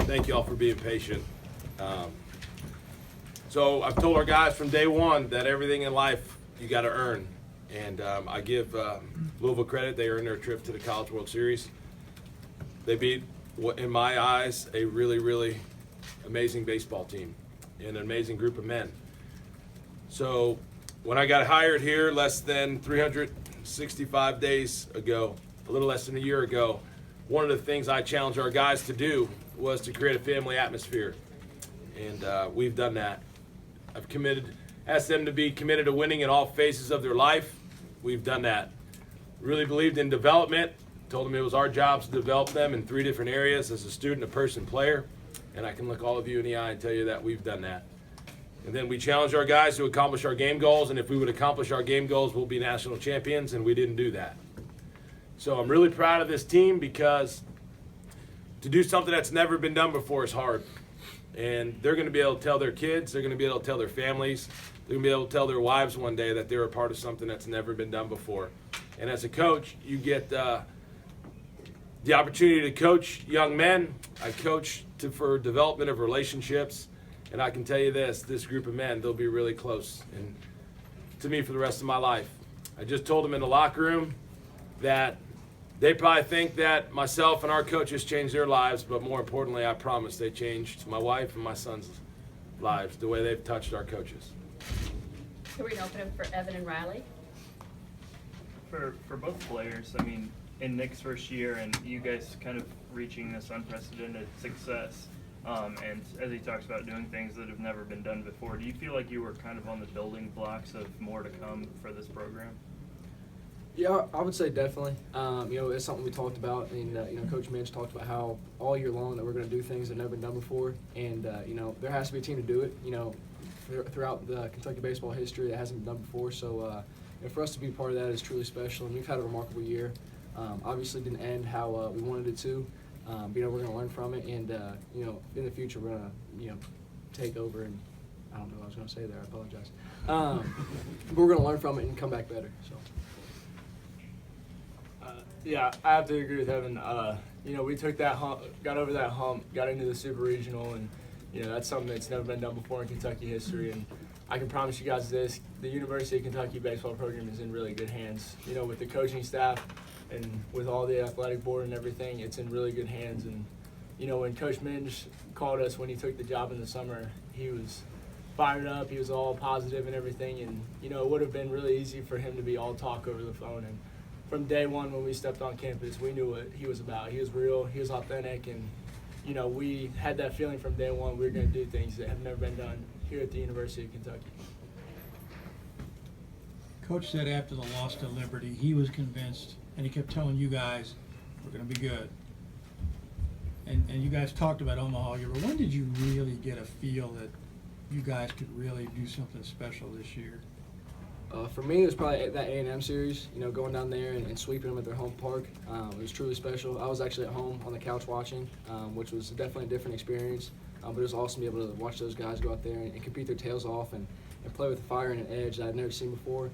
Thank you all for being patient. So I've told our guys from day one that everything in life you got to earn. And I give Louisville credit. They earned their trip to the College World Series. They beat, in my eyes, a really, really amazing baseball team and an amazing group of men. So when I got hired here less than 365 days ago, a little less than a year ago, one of the things I challenged our guys to do was to create a family atmosphere. And we've done that. I've asked them to be committed to winning in all phases of their life. We've done that. Really believed in development. Told them it was our job to develop them in 3 different areas: as a student, a person, player. And I can look all of you in the eye and tell you that we've done that. And then we challenged our guys to accomplish our game goals. And if we would accomplish our game goals, we'll be national champions. And we didn't do that. So I'm really proud of this team, because to do something that's never been done before is hard. And they're going to be able to tell their kids, they're going to be able to tell their families, they're going to be able to tell their wives one day that they're a part of something that's never been done before. And as a coach, you get the opportunity to coach young men. I coach for development of relationships. And I can tell you this group of men, they'll be really close and to me for the rest of my life. I just told them in the locker room that they probably think that myself and our coaches changed their lives, but more importantly, I promise they changed my wife and my son's lives, the way they've touched our coaches. Who are we going to open up for Evan and Riley? For both players, I mean, in Nick's first year and you guys kind of reaching this unprecedented success, and as he talks about doing things that have never been done before, do you feel like you were kind of on the building blocks of more to come for this program? Yeah, I would say definitely. It's something we talked about, and Coach Minch talked about how all year long that we're going to do things that have never been done before, and there has to be a team to do it. Throughout the Kentucky baseball history, that hasn't been done before. So, for us to be part of that is truly special, and we've had a remarkable year. Obviously, didn't end how we wanted it to. We're going to learn from it, and in the future, we're going to take over. And I don't know what I was going to say there. I apologize. But we're going to learn from it and come back better. So. Yeah, I have to agree with Evan. We took that hump, got over that hump, got into the Super Regional, and that's something that's never been done before in Kentucky history. And I can promise you guys this: the University of Kentucky baseball program is in really good hands. With the coaching staff and with all the athletic board and everything, it's in really good hands. And when Coach Minge called us when he took the job in the summer, he was fired up. He was all positive and everything. And it would have been really easy for him to be all talk over the phone. And from day one when we stepped on campus, we knew what he was about. He was real, he was authentic, and we had that feeling from day one we were going to do things that have never been done here at the University of Kentucky. Coach said after the loss to Liberty, he was convinced, and he kept telling you guys, we're going to be good. And you guys talked about Omaha year, but when did you really get a feel that you guys could really do something special this year? For me, it was probably that A&M series, going down there and sweeping them at their home park. It was truly special. I was actually at home on the couch watching, which was definitely a different experience. But it was awesome to be able to watch those guys go out there and compete their tails off and play with fire and an edge that I'd never seen before,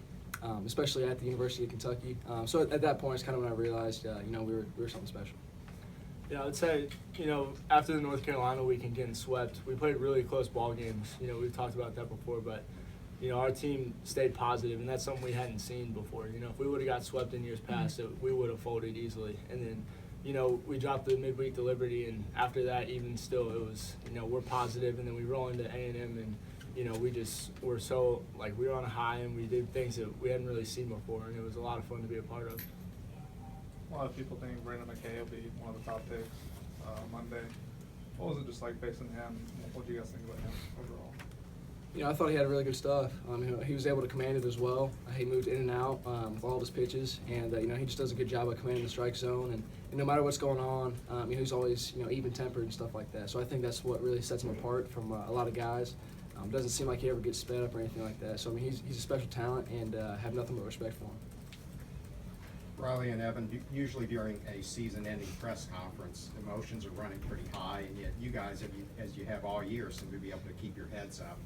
especially at the University of Kentucky. So at that point, it's kind of when I realized, we were something special. Yeah, I'd say, after the North Carolina weekend getting swept, we played really close ball games. We've talked about that before, but our team stayed positive, and that's something we hadn't seen before. If we would have got swept in years past, we would have folded easily. And then, we dropped the midweek to Liberty, and after that, even still, it was, we're positive, and then we roll into A&M, and, we're so, we were on a high, and we did things that we hadn't really seen before, and it was a lot of fun to be a part of. A lot of people think Brandon McKay will be one of the top picks Monday. What was it just like facing him? What do you guys think about him overall? I thought he had really good stuff. He was able to command it as well. He moved in and out with all of his pitches, and he just does a good job of commanding the strike zone. And no matter what's going on, he's always even-tempered and stuff like that. So I think that's what really sets him apart from a lot of guys. Doesn't seem like he ever gets sped up or anything like that. So he's a special talent, and have nothing but respect for him. Riley and Evan, usually during a season-ending press conference, emotions are running pretty high, and yet you guys, as you have all year, seem to be able to keep your heads up.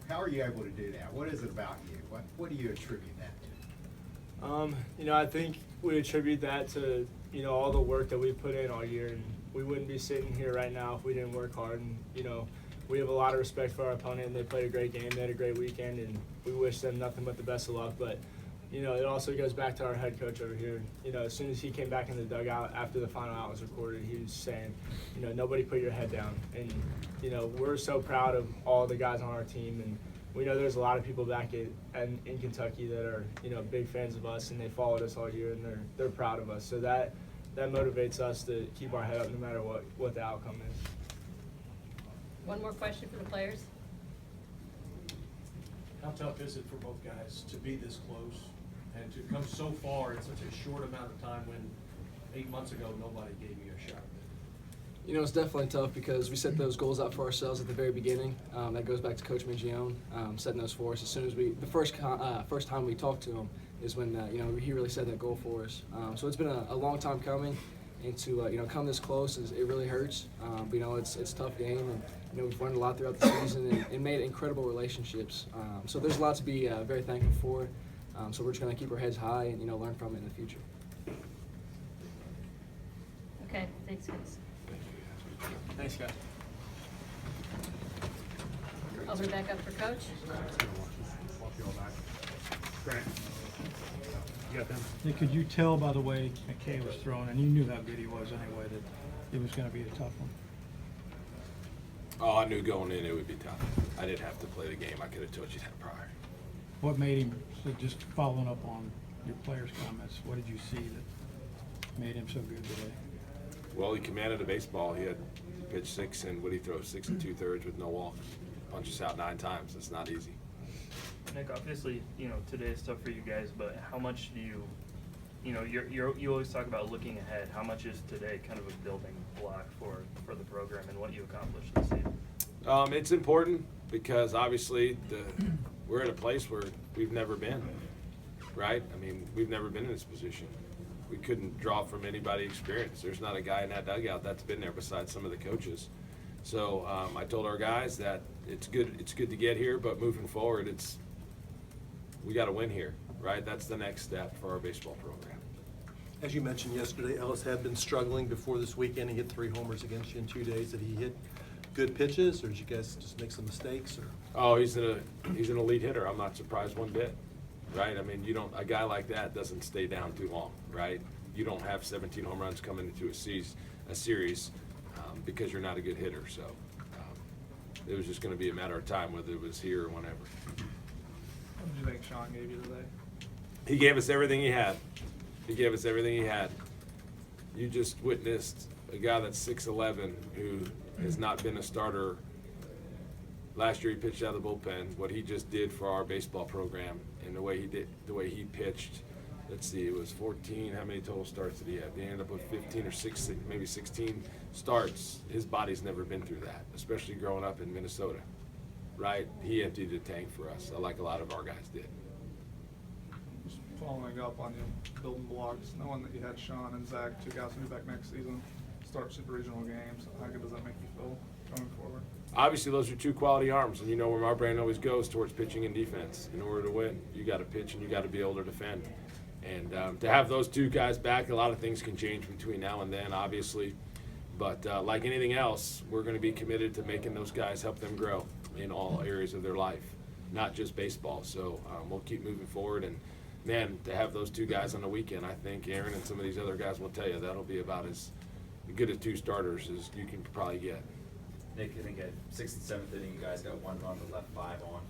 How are you able to do that? What is it about you? What do you attribute that to? I think we attribute that to, all the work that we put in all year. And, we wouldn't be sitting here right now if we didn't work hard. And, you know, we have a lot of respect for our opponent, and they played a great game. They had a great weekend, and we wish them nothing but the best of luck. But, you know, it also goes back to our head coach over here. You know, as soon as he came back in the dugout after the final out was recorded, he was saying, you know, nobody put your head down. And, you know, we're so proud of all the guys on our team, and we know there's a lot of people back in Kentucky that are, you know, big fans of us, and they followed us all year, and they're proud of us. So that motivates us to keep our head up no matter what the outcome is. One more question for the players. How tough is it for both guys to be this close and to come so far in such a short amount of time when 8 months ago nobody gave you a shot? You know, it's definitely tough because we set those goals out for ourselves at the very beginning. That goes back to Coach Mingione, setting those for us. As soon as the first time we talked to him is when, you know, he really set that goal for us. So it's been a long time coming, and to, you know, come this close, it really hurts. But, you know, it's a tough game, and, you know, we've learned a lot throughout the season and made incredible relationships. So there's a lot to be very thankful for. So we're just going to keep our heads high and, you know, learn from it in the future. Okay, thanks, guys. Thanks, guys. Open it back up for Coach. Grant, you got them? Yeah, could you tell by the way McKay was throwing, and you knew how good he was anyway, that it was going to be a tough one? Oh, I knew going in it would be tough. I didn't have to play the game. I could have told you that prior. What made him, so just following up on your players' comments, what did you see that made him so good today? Well, he commanded a baseball. He pitched 6 and what did he throw? 6 2/3 with no walks. Punches out 9 times. It's not easy. Nick, obviously, you know, today is tough for you guys, but how much do you know, you always talk about looking ahead. How much is today kind of a building block for the program and what you accomplished this season? It's important because obviously we're at a place where we've never been, right? I mean, we've never been in this position. We couldn't draw from anybody experienced. There's not a guy in that dugout that's been there besides some of the coaches. So I told our guys that it's good to get here, but moving forward, we got to win here, right? That's the next step for our baseball program. As you mentioned yesterday, Ellis had been struggling before this weekend. He hit 3 homers against you in 2 days. Did he hit good pitches, or did you guys just make some mistakes? Or Oh, he's an elite hitter. I'm not surprised one bit, right? I mean, a guy like that doesn't stay down too long, right? You don't have 17 home runs coming into a series because you're not a good hitter. So it was just going to be a matter of time whether it was here or whenever. What did you think Sean gave you today? He gave us everything he had. You just witnessed a guy that's 6'11" who has not been a starter. Last year he pitched out of the bullpen. What he just did for our baseball program and the way he pitched. Let's see, it was 14. How many total starts did he have? He ended up with 15 or 16, maybe 16 starts. His body's never been through that, especially growing up in Minnesota, right? He emptied the tank for us, like a lot of our guys did. Just following up on you building blocks, knowing that you had Sean and Zach, 2 guys who will be back next season, start super regional games. How good does that make you feel going forward? Obviously, those are 2 quality arms, and you know where my brain always goes towards pitching and defense. In order to win, you got to pitch and you got to be able to defend. And to have those 2 guys back, a lot of things can change between now and then, obviously. But like anything else, we're going to be committed to making those guys help them grow in all areas of their life, not just baseball. So we'll keep moving forward. And, man, to have those 2 guys on the weekend, I think Aaron and some of these other guys will tell you that'll be about as good as 2 starters as you can probably get. Nick, I think at 6th and 7th inning, you guys got 1 run but left 5 on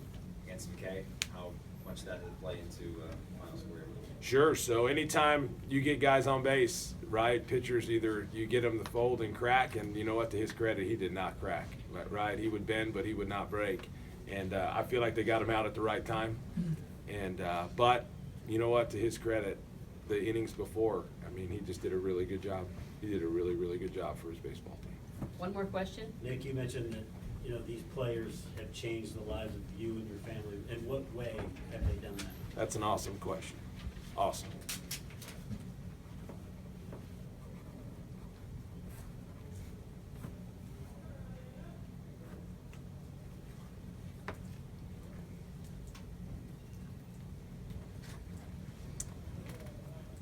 against McKay. How much that did play into Miles' career? Sure. So anytime you get guys on base, right, pitchers either you get them to fold and crack, and you know what, to his credit, he did not crack, right? He would bend, but he would not break. And I feel like they got him out at the right time. And but you know what, to his credit, the innings before, I mean, he just did a really good job. He did a really, really good job for his baseball team. One more question. Nick, you mentioned that, you know, these players have changed the lives of you and your family. In what way have they done that? That's an awesome question. Awesome.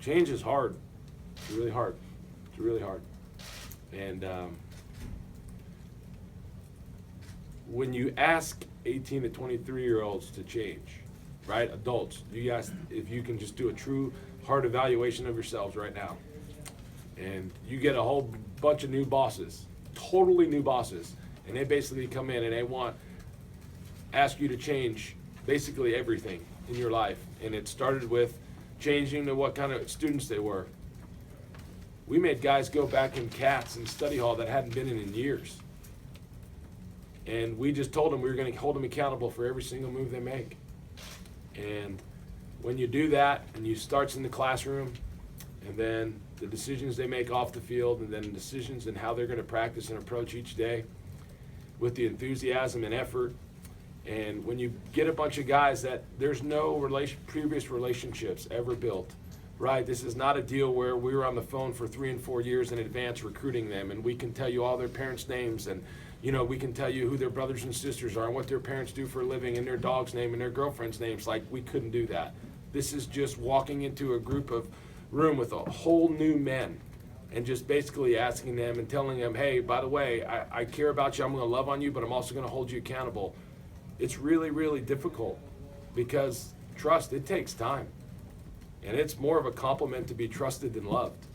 Change is hard. It's really hard. It's really hard. And when you ask 18 to 23-year-olds to change, right, adults, you guys, if you can just do a true hard evaluation of yourselves right now, and you get a whole bunch of new bosses, totally new bosses, and they basically come in and they ask you to change basically everything in your life. And it started with changing to what kind of students they were. We made guys go back in cats and study hall that hadn't been in years. And we just told them we were going to hold them accountable for every single move they make. And when you do that, and you starts in the classroom, and then the decisions they make off the field, and then decisions in how they're going to practice and approach each day with the enthusiasm and effort. And when you get a bunch of guys that there's no previous relationships ever built, right? This is not a deal where we were on the phone for 3 and 4 years in advance recruiting them, and we can tell you all their parents' names, and we can tell you who their brothers and sisters are and what their parents do for a living and their dog's name and their girlfriend's names. Like, we couldn't do that. This is just walking into a room with a whole new men and just basically asking them and telling them, hey, by the way, I care about you, I'm going to love on you, but I'm also going to hold you accountable. It's really, really difficult because trust, it takes time. And it's more of a compliment to be trusted than loved.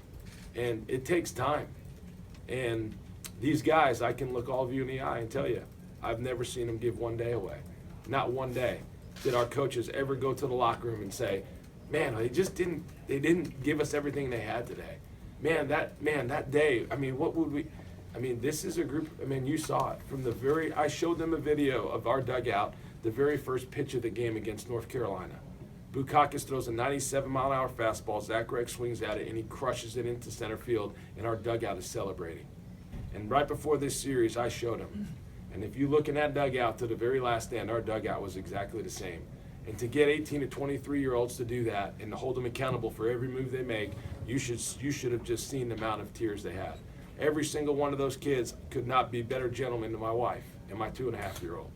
And it takes time. And these guys, I can look all of you in the eye and tell you, I've never seen them give one day away. Not one day did our coaches ever go to the locker room and say, man, they didn't give us everything they had today. That day, what would we, this is a group, you saw it from I showed them a video of our dugout, the very first pitch of the game against North Carolina. Bukakis throws a 97-mile-an-hour fastball, Zach Gregg swings at it, and he crushes it into center field, and our dugout is celebrating. And right before this series, I showed them. And if you look in that dugout to the very last end, our dugout was exactly the same. And to get 18 to 23-year-olds to do that and to hold them accountable for every move they make, you should have just seen the amount of tears they had. Every single one of those kids could not be better gentlemen than my wife and my 2.5-year-old.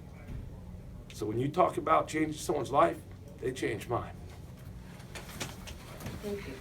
So when you talk about changing someone's life, they changed mine. Thank you.